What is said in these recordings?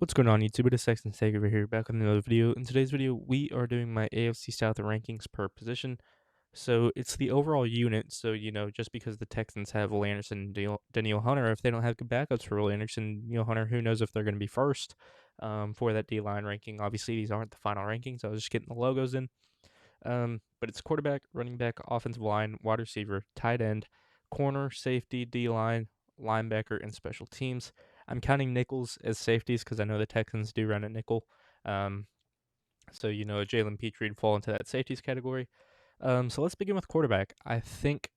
What's going on YouTube? It is Texans over here, back with another video. In today's video, we are doing my AFC South rankings per position. So it's the overall unit. So, just because the Texans have Will Anderson and Daniel Hunter, if they don't have good backups for Will Anderson and Daniel Hunter, who knows if they're going to be first for that D-line ranking. Obviously, these aren't the final rankings. I was just getting the logos in. But it's quarterback, running back, offensive line, wide receiver, tight end, corner, safety, D-line, linebacker, and special teams. I'm counting nickels as safeties because I know the Texans do run a nickel. Um, so, Jalen Petrie would fall into that safeties category. So let's begin with quarterback. I think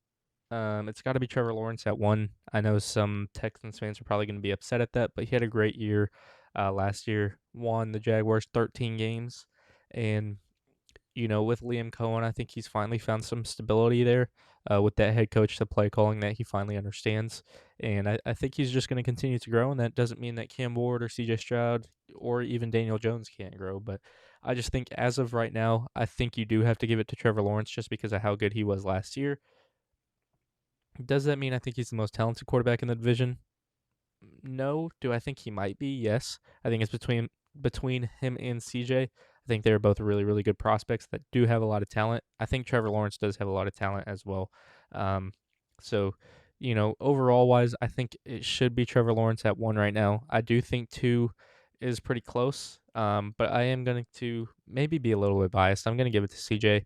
it's got to be Trevor Lawrence at one. I know some Texans fans are probably going to be upset at that, but he had a great year last year. Won the Jaguars 13 games. And with Liam Cohen, I think he's finally found some stability there with that head coach, the play calling that he finally understands. And I think he's just going to continue to grow. And that doesn't mean that Cam Ward or CJ Stroud or even Daniel Jones can't grow. But I just think as of right now, I think you do have to give it to Trevor Lawrence just because of how good he was last year. Does that mean I think he's the most talented quarterback in the division? No. Do I think he might be? Yes. I think it's between him and CJ. I think they're both really, really good prospects that do have a lot of talent. I think Trevor Lawrence does have a lot of talent as well. Um, so, overall wise, I think it should be Trevor Lawrence at one right now. I do think two is pretty close, but I am going to maybe be a little bit biased. I'm going to give it to CJ.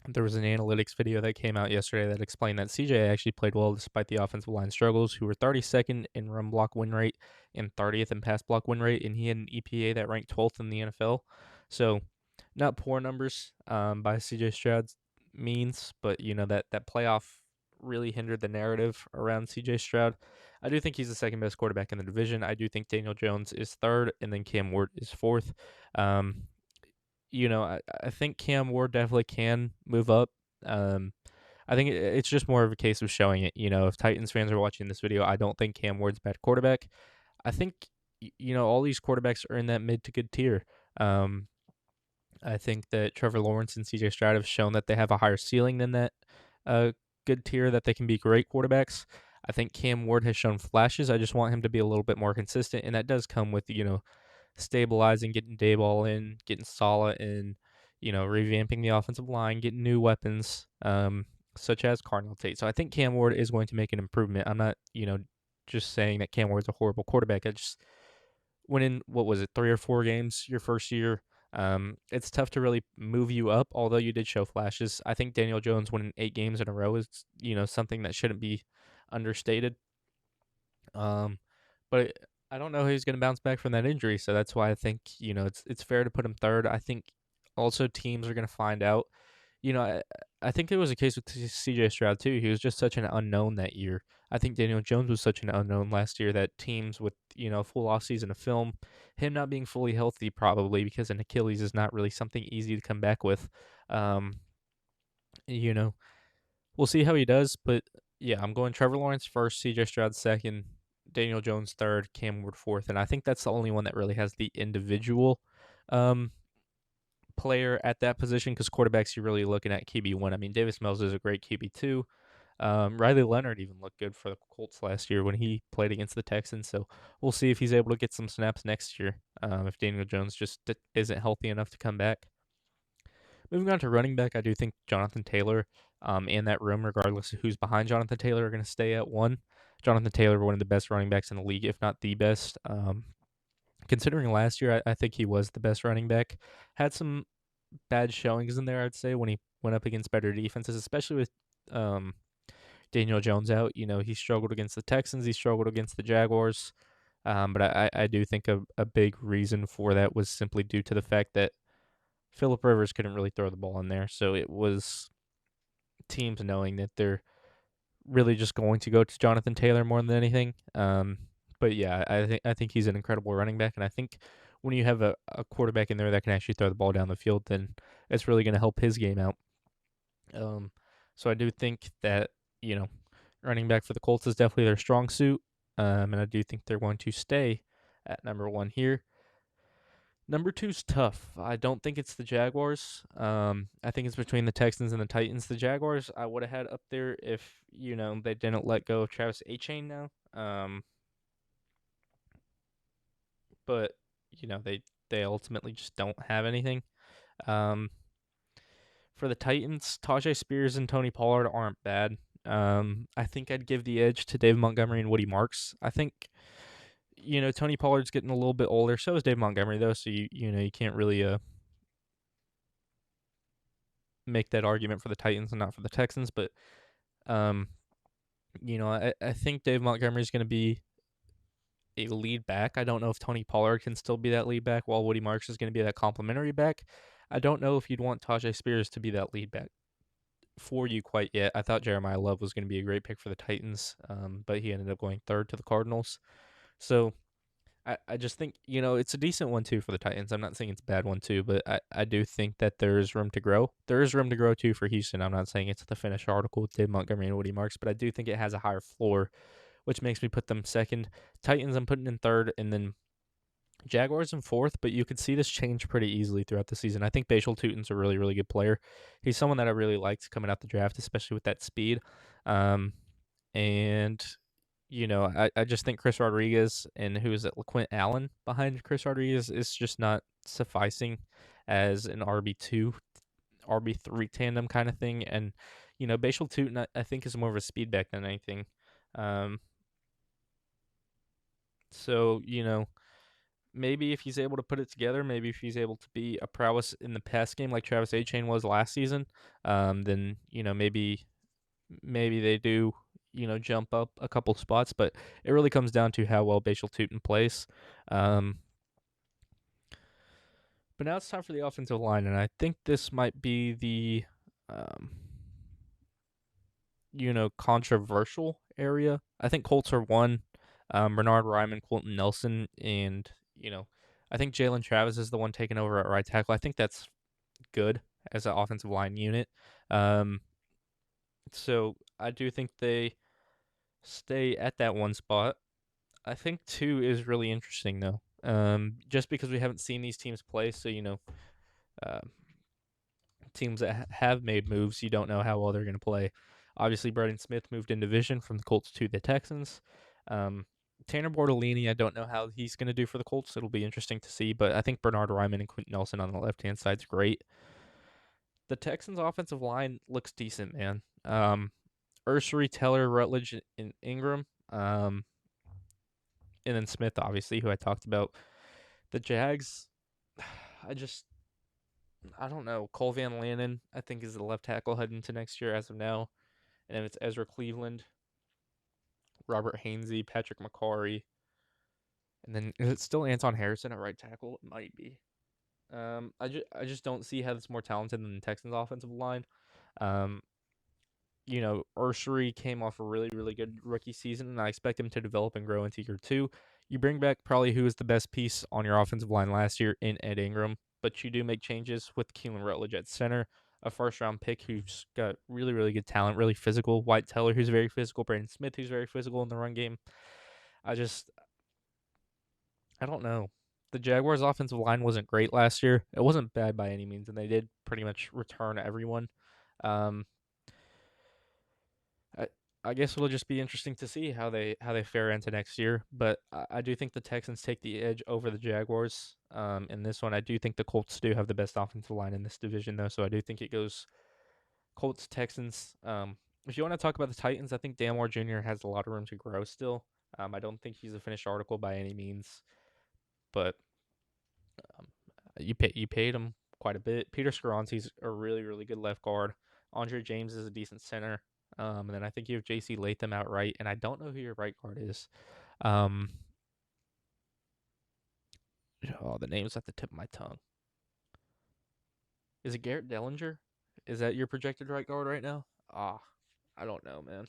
There was an analytics video that came out yesterday that explained that CJ actually played well despite the offensive line struggles, who were 32nd in run block win rate and 30th in pass block win rate, and he had an EPA that ranked 12th in the NFL. So, not poor numbers by CJ Stroud's means, but that playoff really hindered the narrative around CJ Stroud. I do think he's the second best quarterback in the division. I do think Daniel Jones is third, and then Cam Ward is fourth. I think Cam Ward definitely can move up. I think it's just more of a case of showing it. If Titans fans are watching this video, I don't think Cam Ward's a bad quarterback. I think, all these quarterbacks are in that mid to good tier. I think that Trevor Lawrence and CJ Stroud have shown that they have a higher ceiling than that good tier, that they can be great quarterbacks. I think Cam Ward has shown flashes. I just want him to be a little bit more consistent, and that does come with, stabilizing, getting Dayball in, getting Saleh in, revamping the offensive line, getting new weapons, such as Cardinal Tate. So I think Cam Ward is going to make an improvement. I'm not, just saying that Cam Ward's a horrible quarterback. I just went in, what was it, 3 or 4 games your first year. It's tough to really move you up, although you did show flashes. I think Daniel Jones winning 8 games in a row is, something that shouldn't be understated. But I don't know how he's going to bounce back from that injury, so that's why I think it's fair to put him third. I think also teams are going to find out. I think there was a case with C.J. Stroud too. He was just such an unknown that year. I think Daniel Jones was such an unknown last year that teams with full offseason of film, him not being fully healthy probably because an Achilles is not really something easy to come back with. Um, you know, we'll see how he does, but yeah, I'm going Trevor Lawrence first, CJ Stroud second, Daniel Jones third, Cam Ward fourth, and I think that's the only one that really has the individual um, player at that position because quarterbacks you're really looking at QB1. I mean, Davis Mills is a great QB2. Riley Leonard even looked good for the Colts last year when he played against the Texans, so we'll see if he's able to get some snaps next year if Daniel Jones just isn't healthy enough to come back. Moving on to running back, I do think Jonathan Taylor and that room, regardless of who's behind Jonathan Taylor, are going to stay at one. Jonathan Taylor, one of the best running backs in the league, if not the best. Considering last year, I think he was the best running back. Had some bad showings in there, I'd say, when he went up against better defenses, especially with Daniel Jones out. He struggled against the Texans. He struggled against the Jaguars. But I do think a big reason for that was simply due to the fact that Phillip Rivers couldn't really throw the ball in there, so it was teams knowing that they're really just going to go to Jonathan Taylor more than anything. But yeah, I think he's an incredible running back, and I think when you have a quarterback in there that can actually throw the ball down the field, then it's really going to help his game out. So I do think that running back for the Colts is definitely their strong suit, and I do think they're going to stay at number one here. Number two's tough. I don't think it's the Jaguars. I think it's between the Texans and the Titans. The Jaguars I would have had up there if, they didn't let go of Travis Etienne now. but they ultimately just don't have anything. Um, for the Titans, Tajay Spears and Tony Pollard aren't bad. I think I'd give the edge to Dave Montgomery and Woody Marks. I think Tony Pollard's getting a little bit older. So is Dave Montgomery though. So you can't really make that argument for the Titans and not for the Texans. But um, I think Dave Montgomery is going to be a lead back. I don't know if Tony Pollard can still be that lead back while Woody Marks is going to be that complimentary back. I don't know if you'd want Tajay Spears to be that lead back for you quite yet. I thought Jeremiah Love was going to be a great pick for the Titans, but he ended up going third to the Cardinals. So I just think, it's a decent one too for the Titans. I'm not saying it's a bad one too, but I do think that there is room to grow. There is room to grow too for Houston. I'm not saying it's the finished article with Dave Montgomery and Woody Marks, but I do think it has a higher floor, which makes me put them second. Titans, I'm putting in third, and then Jaguars in fourth, but you could see this change pretty easily throughout the season. I think Bashal Tutin's a really, really good player. He's someone that I really liked coming out the draft, especially with that speed. Um, and I just think Chris Rodriguez and who is it, LaQuint Allen behind Chris Rodriguez is just not sufficing as an RB2, RB3 tandem kind of thing. And, Bashal Tutin, I think, is more of a speed back than anything. Um, so, maybe if he's able to put it together, maybe if he's able to be a prowess in the pass game like Travis Etienne was last season, then maybe they do jump up a couple spots. But it really comes down to how well Bashal Tutin plays. Um, but now it's time for the offensive line, and I think this might be the um, controversial area. I think Colts are one. Bernard Ryman, Colton Nelson, and I think Jalen Travis is the one taking over at right tackle. I think that's good as an offensive line unit. Um, so I do think they stay at that one spot. I think two is really interesting though. Just because we haven't seen these teams play, so uh, teams that have made moves, you don't know how well they're going to play. Obviously, Braden Smith moved in division from the Colts to the Texans. Tanner Bortolini, I don't know how he's going to do for the Colts. It'll be interesting to see, but I think Bernard Ryman and Quentin Nelson on the left-hand side is great. The Texans' offensive line looks decent, man. Ursery, Teller, Rutledge, and Ingram. And then Smith, obviously, who I talked about. The Jags, I don't know. Cole Van Lannon, I think, is the left tackle heading into next year as of now. And then it's Ezra Cleveland, Robert Hainsey, Patrick McCarry. And then is it still Anton Harrison at right tackle? It might be. I just don't see how it's more talented than the Texans' offensive line. Um, Ursery came off a really, really good rookie season, and I expect him to develop and grow into year two. You bring back probably who was the best piece on your offensive line last year in Ed Ingram, but you do make changes with Keelan Rutledge at center, a first-round pick who's got really, really good talent, really physical. White Teller, who's very physical. Brandon Smith, who's very physical in the run game. I don't know. The Jaguars' offensive line wasn't great last year. It wasn't bad by any means, and they did pretty much return everyone. Um, I I guess it'll just be interesting to see how they fare into next year. But I do think the Texans take the edge over the Jaguars. In this one, I do think the Colts do have the best offensive line in this division, though. So I do think it goes Colts Texans. If you want to talk about the Titans, I think Dan Moore Jr. has a lot of room to grow still. I don't think he's a finished article by any means, but um, you paid him quite a bit. Peter Skoronski's a really, really good left guard. Andre James is a decent center. And then I think you have J.C. Latham outright, and I don't know who your right guard is. Um, the name's at the tip of my tongue. Is it Garrett Dellinger? Is that your projected right guard right now? I don't know, man.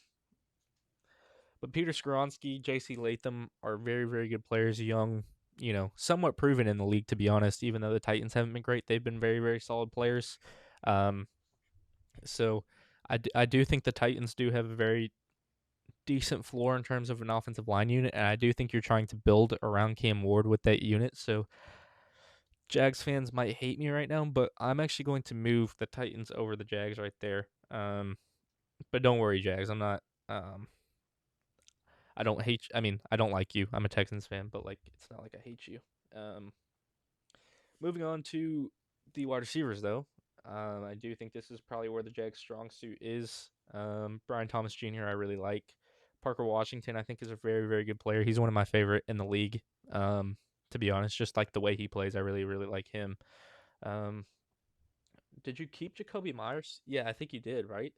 But Peter Skoronski, J.C. Latham are very, very good players. Young, somewhat proven in the league, to be honest. Even though the Titans haven't been great, they've been very, very solid players. Um, so I do think the Titans do have a very decent floor in terms of an offensive line unit, and I do think you're trying to build around Cam Ward with that unit. So Jags fans might hate me right now, but I'm actually going to move the Titans over the Jags right there. But don't worry, Jags. I'm not. I don't hate. I mean, I don't like you. I'm a Texans fan, but like, it's not like I hate you. Um, Moving on to the wide receivers, though, I do think this is probably where the Jags' strong suit is. Brian Thomas Jr. I really like. Parker Washington I think is a very very good player. He's one of my favorite in the league. Um, to be honest, just like the way he plays, I really really like him. Um, did you keep Jacoby Myers? Yeah, I think you did, right?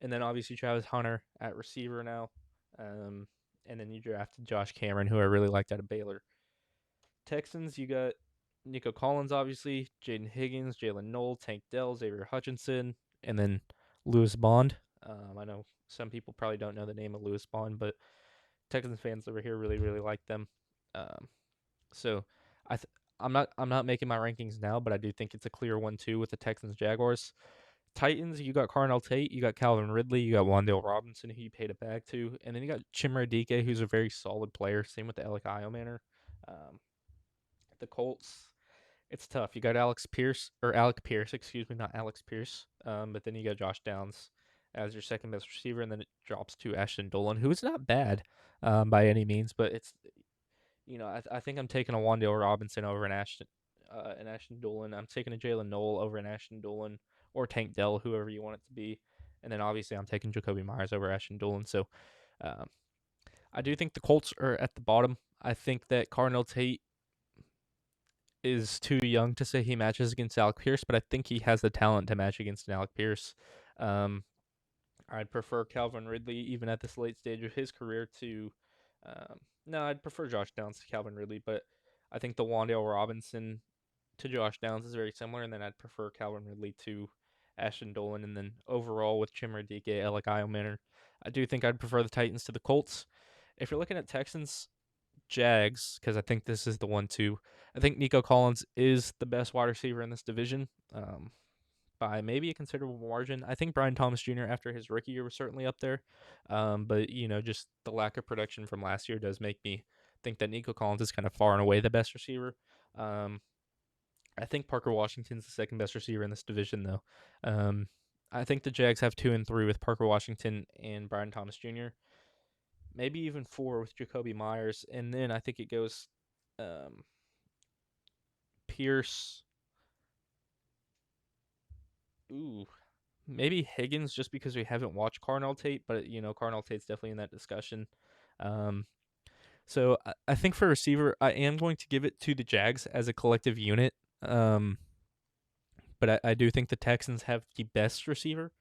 And then obviously Travis Hunter at receiver now. Um, and then you drafted Josh Cameron, who I really liked out of Baylor. Texans, you got Nico Collins, obviously, Jaden Higgins, Jalen Knoll, Tank Dell, Xavier Hutchinson, and then Lewis Bond. I know some people probably don't know the name of Lewis Bond, but Texans fans over here really, really like them. Um, so I th- I'm not making my rankings now, but I do think it's a clear 1-2 with the Texans Jaguars. Titans, you got Carnell Tate, you got Calvin Ridley, you got Wandale Robinson, who you paid it back to, and then you got Chimere Dike, who's a very solid player. Same with the Alec Iomanner. Um, the Colts, it's tough. You got Alec Pierce, excuse me, not Alex Pierce. But then you got Josh Downs as your second best receiver, and then it drops to Ashton Dolan, who is not bad by any means, but it's I think I'm taking a Wandale Robinson over an Ashton Dolan. I'm taking a Jalen Knoll over an Ashton Dolan or Tank Dell, whoever you want it to be, and then obviously I'm taking Jacoby Myers over Ashton Dolan. So um, I do think the Colts are at the bottom. I think that Carnell Tate is too young to say he matches against Alec Pierce, but I think he has the talent to match against an Alec Pierce. Um, I'd prefer Calvin Ridley, even at this late stage of his career, to. No, I'd prefer Josh Downs to Calvin Ridley, but I think the Wandale Robinson to Josh Downs is very similar, and then I'd prefer Calvin Ridley to Ashton Dolan, and then overall with Chimmer Dike, Alec Manor, I do think I'd prefer the Titans to the Colts. If you're looking at Texans, Jags, because I think this is the one too. I think Nico Collins is the best wide receiver in this division by maybe a considerable margin. I think Brian Thomas Jr. after his rookie year was certainly up there, but just the lack of production from last year does make me think that Nico Collins is kind of far and away the best receiver. Um, I think Parker Washington's the second best receiver in this division, though. I think the Jags have 2 and 3 with Parker Washington and Brian Thomas Jr., maybe even 4 with Jacoby Myers, and then I think it goes um, Pierce. Ooh, maybe Higgins, just because we haven't watched Carnell Tate, but Carnell Tate's definitely in that discussion. Um, so I think for receiver, I am going to give it to the Jags as a collective unit. Um, but I do think the Texans have the best receiver.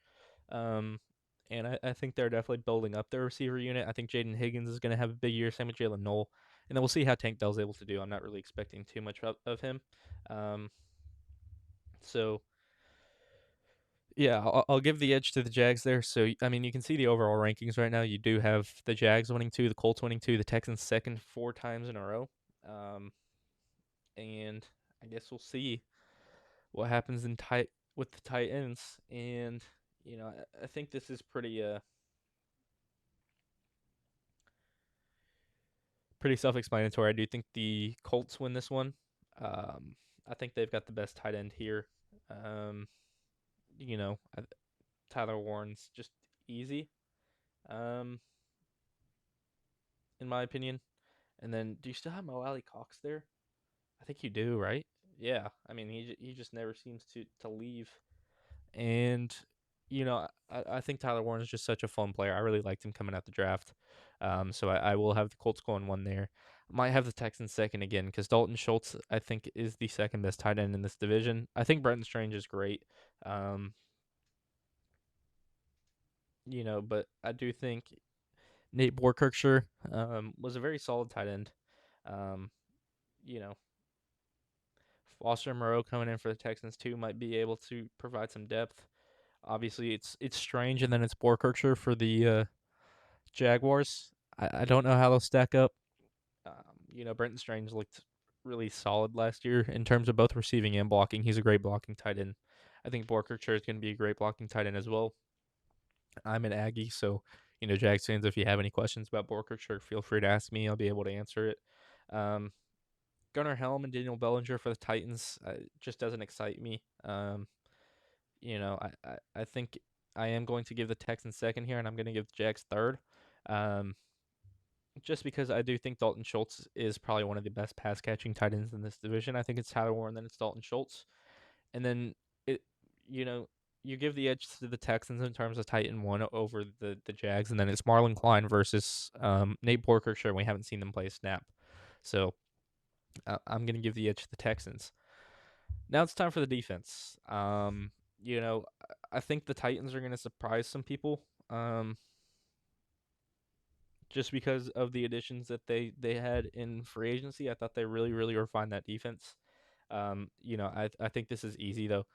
Um, and I think they're definitely building up their receiver unit. I think Jaden Higgins is going to have a big year, same with Jalen Knoll. And then we'll see how Tank Dell's able to do. I'm not really expecting too much of him. Um, so, yeah, I'll give the edge to the Jags there. So, I mean, you can see the overall rankings right now. You do have the Jags winning 2, the Colts winning 2, the Texans second 4 times in a row. And I guess we'll see what happens with the tight ends. And, I think this is pretty self-explanatory. I do think the Colts win this one. Um, I think they've got the best tight end here. Um, you know, Tyler Warren's just easy, um, in my opinion. And then, do you still have Mo Alley Cox there? I think you do, right? Yeah. I mean, he just never seems to leave. And I think Tyler Warren is just such a fun player. I really liked him coming out the draft. So I will have the Colts going one there. Might have the Texans second again because Dalton Schultz I think is the second best tight end in this division. I think Brenton Strange is great. Um, but I do think Nate Borkirkshire was a very solid tight end. Um, you know, Foster Moreau coming in for the Texans too might be able to provide some depth. Obviously, it's Strange, and then it's Borkirkshire for the Jaguars. I don't know how they'll stack up. Brenton Strange looked really solid last year in terms of both receiving and blocking. He's a great blocking tight end. I think Borkirkshire is going to be a great blocking tight end as well. I'm an Aggie, so Jags fans, if you have any questions about Borkirkshire, feel free to ask me. I'll be able to answer it. Um, Gunnar Helm and Daniel Bellinger for the Titans just doesn't excite me. I think I am going to give the Texans second here, and I'm going to give the Jags third. Um, just because I do think Dalton Schultz is probably one of the best pass catching tight ends in this division. I think it's Tyler Warren, then it's Dalton Schultz, and then it, you know, you give the edge to the Texans in terms of Titan one over the Jags, and then it's Marlon Klein versus Nate Borker. Sure, we haven't seen them play a snap, so I'm gonna give the edge to the Texans. Now it's time for the defense. You know, I think the Titans are gonna surprise some people. Just because of the additions that they had in free agency. I thought they really refined that defense. I think this is easy though.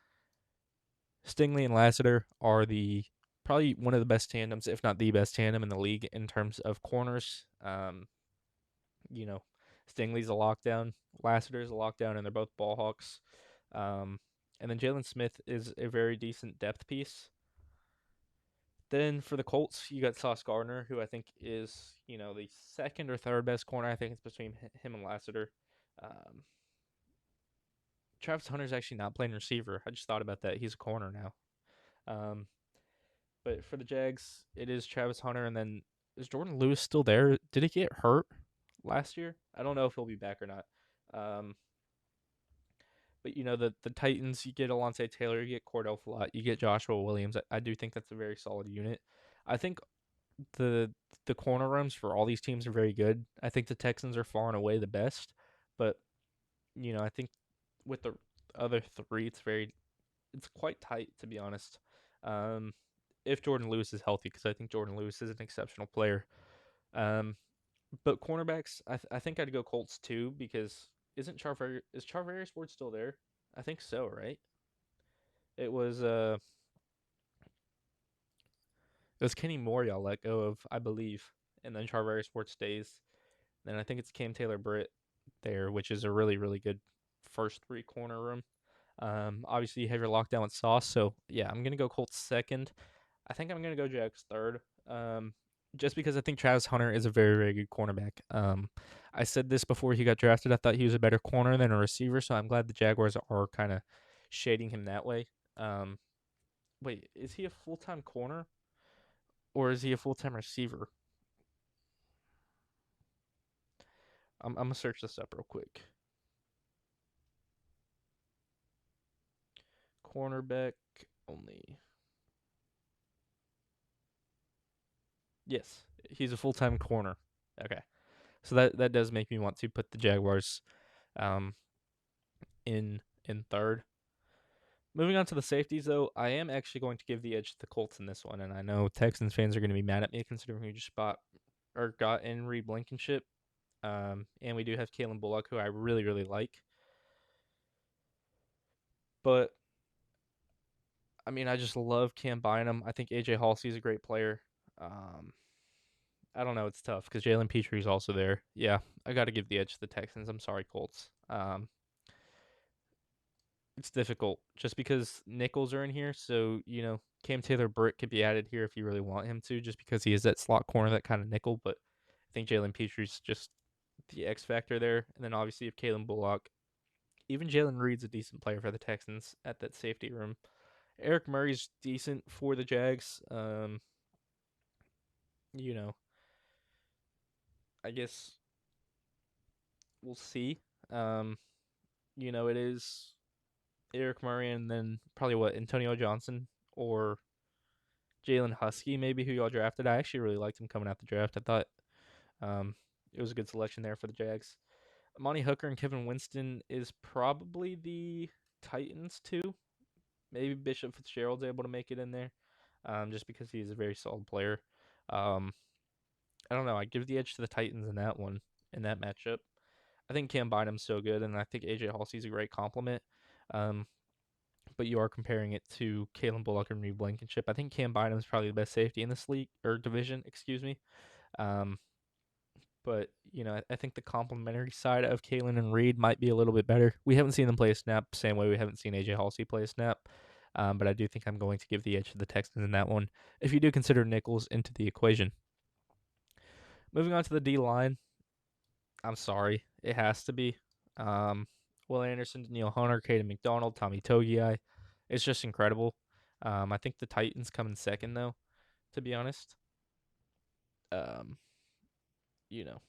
Stingley and Lassiter are the probably one of the best tandems, if not the best tandem in the league in terms of corners. You know, Stingley's a lockdown, Lassiter's a lockdown, and they're both ball hawks. Um, and then Jalen Smith is a very decent depth piece. Then for the Colts, you got Sauce Gardner, who I think is, the second or third best corner. I think it's between him and Lassiter. Um, Travis Hunter's actually not playing receiver. I just thought about that. He's a corner now. Um, but for the Jags, it is Travis Hunter, and then is Jordan Lewis still there? Did he get hurt last year? I don't know if he'll be back or not. Um, but the Titans, you get Alontae Taylor, you get Cordell Flott, you get Joshua Williams. I do think that's a very solid unit. I think the the corner rooms for all these teams are very good. I think the Texans are far and away the best, but I think with the other three, it's quite tight to be honest. Um, if Jordan Lewis is healthy, because I think Jordan Lewis is an exceptional player. Um, but cornerbacks, I think I'd go Colts too because is Charvarius Ward still there? I think so, right? It was uh it was Kenny Moore y'all let go of, I believe, and then Charvarius Ward stays. Then I think it's Cam Taylor Britt there, which is a really good first three corner room. Obviously you have your lockdown with Sauce, so yeah, I'm gonna go Colts second. I think I'm gonna go Jags third. Just because I think Travis Hunter is a very good cornerback. I said this before he got drafted. I thought he was a better corner than a receiver, so I'm glad the Jaguars are kind of shading him that way. Um, Wait, is he a full time corner or is he a full time receiver? I'm gonna search this up real quick. Cornerback only. Yes, he's a full time corner. Okay, so that does make me want to put the Jaguars um in third. Moving on to the safeties, though, I am actually going to give the edge to the Colts in this one, and I know Texans fans are going to be mad at me considering we just got in Reed Blankenship, and we do have Kalen Bullock, who I really like. But I mean, I just love Cam Bynum. I think AJ Halsey is a great player. Um, I don't know, it's tough because Jalen Petrie is also there. Yeah, I got to give the edge to the Texans. I'm sorry, Colts. It's difficult just because nickels are in here. So, Cam Taylor Britt could be added here if you really want him to, just because he is that slot corner, that kind of nickel. But I think Jalen Petrie's just the X factor there. And then obviously, if Kalen Bullock, even Jalen Reed's a decent player for the Texans at that safety room. Eric Murray's decent for the Jags. You know, I guess we'll see. Um, it is Eric Murray and then probably what, Antonio Johnson or Jalen Husky, maybe, who y'all drafted. I actually really liked him coming out the draft. I thought um, it was a good selection there for the Jags. Amani Hooker and Kevin Winston is probably the Titans too. Maybe Bishop Fitzgerald's able to make it in there, just because he is a very solid player. Um, I don't know. I give the edge to the Titans in that one, in that matchup. I think Cam Bynum's so good, and I think AJ Halsey's a great compliment. Um, but you are comparing it to Kalen Bullock and Reed Blankenship. I think Cam Bynum is probably the best safety in this league or division, excuse me. Um, but I think the complementary side of Kalen and Reed might be a little bit better. We haven't seen them play a snap, same way we haven't seen AJ Halsey play a snap. But I do think I'm going to give the edge to the Texans in that one. If you do consider Nichols into the equation. Moving on to the D line, I'm sorry, it has to be. Um, Will Anderson, Neil Hunter, Caden McDonald, Tommy Togiai. It's just incredible. I think the Titans come in second, though, to be honest. Um, you know,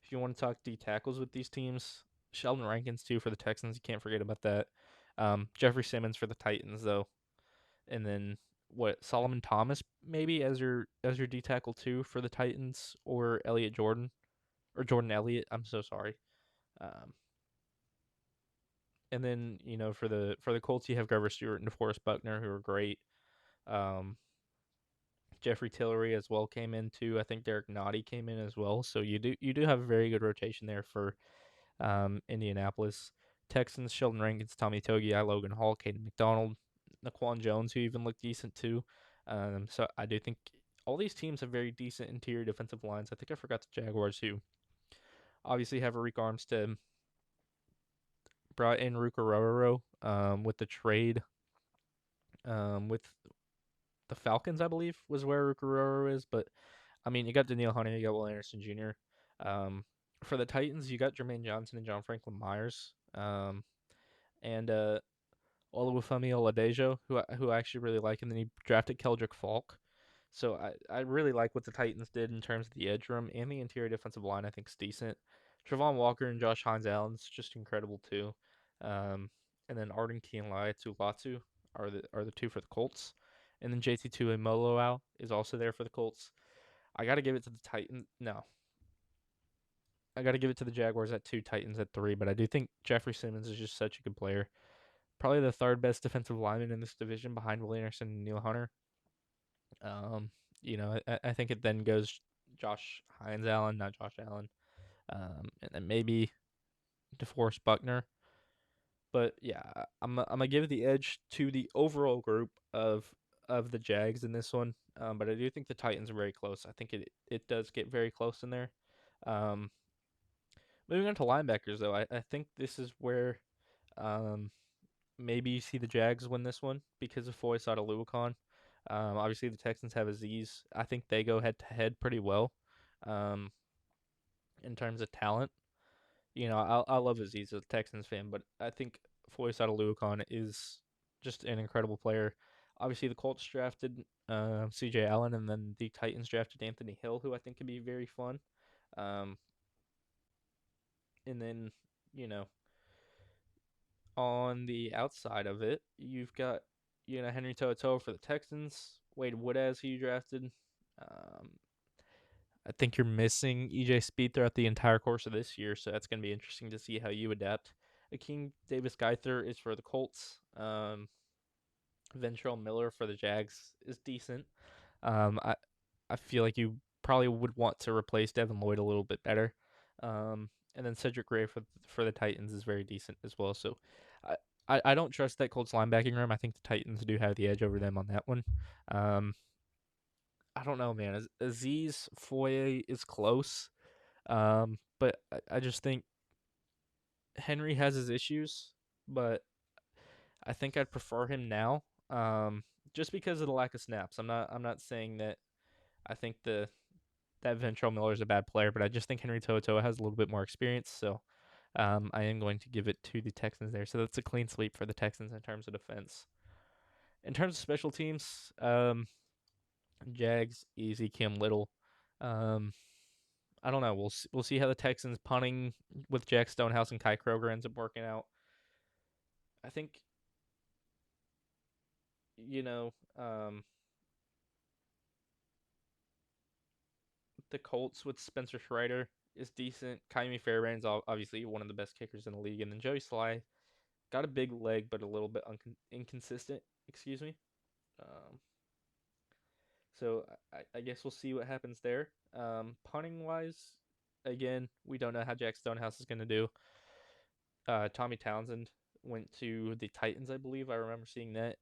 if you want to talk D tackles with these teams, Sheldon Rankins too for the Texans. You can't forget about that. Jeffrey Simmons for the Titans though, and then what Solomon Thomas maybe as your D tackle too for the Titans, or Elliott Jordan or Jordan Elliott. I'm so sorry. Um, and then for the Colts you have Grover Stewart and DeForest Buckner who are great. Um, Jeffrey Tillery as well came in too. I think Derek Nottie came in as well. So you do have a very good rotation there for Indianapolis. Texans, Sheldon Rankins, Tommy Togiai, Logan Hall, Caden McDonald, Naquan Jones, who even looked decent too. So I do think all these teams have very decent interior defensive lines. I think I forgot the Jaguars, who obviously have Arik Armstead, brought in Ruka with the trade with the Falcons, I believe, was where Ruka is. But I mean, you got Danielle Hunter, you got Will Anderson Jr. For the Titans, you got Jermaine Johnson and John Franklin Myers. And Oluwafemi Oladejo, who I actually really like, and then he drafted Keldrick Falk. So I really like what the Titans did in terms of the edge room and the interior defensive line. I think is decent. Travon Walker and Josh Hines Allen's just incredible too. Um, and then Arden Key and Latu are the two for the Colts. And then JT Tuimoloau is also there for the Colts. I got to give it to the Titans. No, I got to give it to the Jaguars at 2, Titans at 3. But I do think Jeffrey Simmons is just such a good player. Probably the third best defensive lineman in this division behind Will Anderson and Neil Hunter. Um, I think it then goes Josh Hines Allen, not Josh Allen, and then maybe DeForest Buckner. But yeah, I'm gonna give the edge to the overall group of the Jags in this one. But I do think the Titans are very close. I think it does get very close in there. Um, moving on to linebackers though, I think this is where um, maybe you see the Jags win this one because of Foy Sadaluakon. Obviously, the Texans have Aziz. I think they go head to head pretty well um, in terms of talent. I love Aziz as a Texans fan, but I think Foy Sadaluakon is just an incredible player. Obviously, the Colts drafted C.J. Allen, and then the Titans drafted Anthony Hill, who I think could be very fun. Um, and then, you know, on the outside of it, you've got Henry To'oTo'o for the Texans, Wade Woodaz, who you drafted. Um, I think you're missing EJ Speed throughout the entire course of this year, so that's going to be interesting to see how you adapt. Akeem Davis Gaither is for the Colts. Ventrell Miller for the Jags is decent. I feel like you probably would want to replace Devin Lloyd a little bit better. And then Cedric Gray for the Titans is very decent as well. So I don't trust that Colts linebacking room. I think the Titans do have the edge over them on that one. I don't know, man. Aziz Foye is close, but I just think Henry has his issues, but I think I'd prefer him now, just because of the lack of snaps. I'm not saying that I think that Ventrell Miller is a bad player, but I just think Henry To'oTo'o has a little bit more experience, so I am going to give it to the Texans there. So that's a clean sweep for the Texans in terms of defense. In terms of special teams, Jags easy, Kim Little. Um, I don't know. We'll see how the Texans punting with Jack Stonehouse and Kai Kroger ends up working out. I think you know the Colts with Spencer Strider is decent. Kaimi Fairbairn's obviously one of the best kickers in the league, and then Joey Sly got a big leg, but a little bit inconsistent. Excuse me. Um, so I guess we'll see what happens there. Punting wise, again, we don't know how Jack Stonehouse is going to do. Tommy Townsend went to the Titans, I believe. I remember seeing that.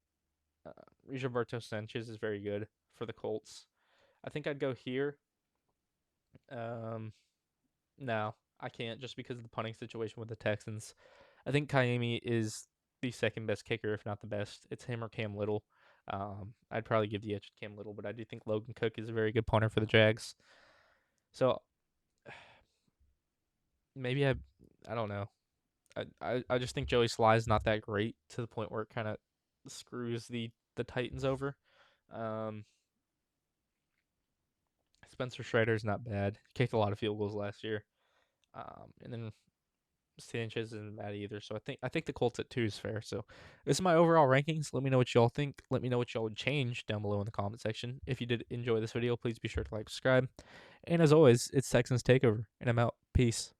Rigoberto Sanchez is very good for the Colts. I think I'd go here. Um, no, I can't just because of the punting situation with the Texans. I think Kaimi is the second best kicker, if not the best. It's him or Cam Little. I'd probably give the edge to Cam Little, but I do think Logan Cook is a very good punter for the Jags. So maybe I don't know. I just think Joey Sly is not that great to the point where it kind of screws the Titans over. Um, Spencer Strider's not bad. Kicked a lot of field goals last year. And then Sanchez isn't bad either. So I think the Colts at 2 is fair. So this is my overall rankings. Let me know what y'all think. Let me know what y'all would change down below in the comment section. If you did enjoy this video, please be sure to like, subscribe. And as always, it's Texans Takeover, and I'm out. Peace.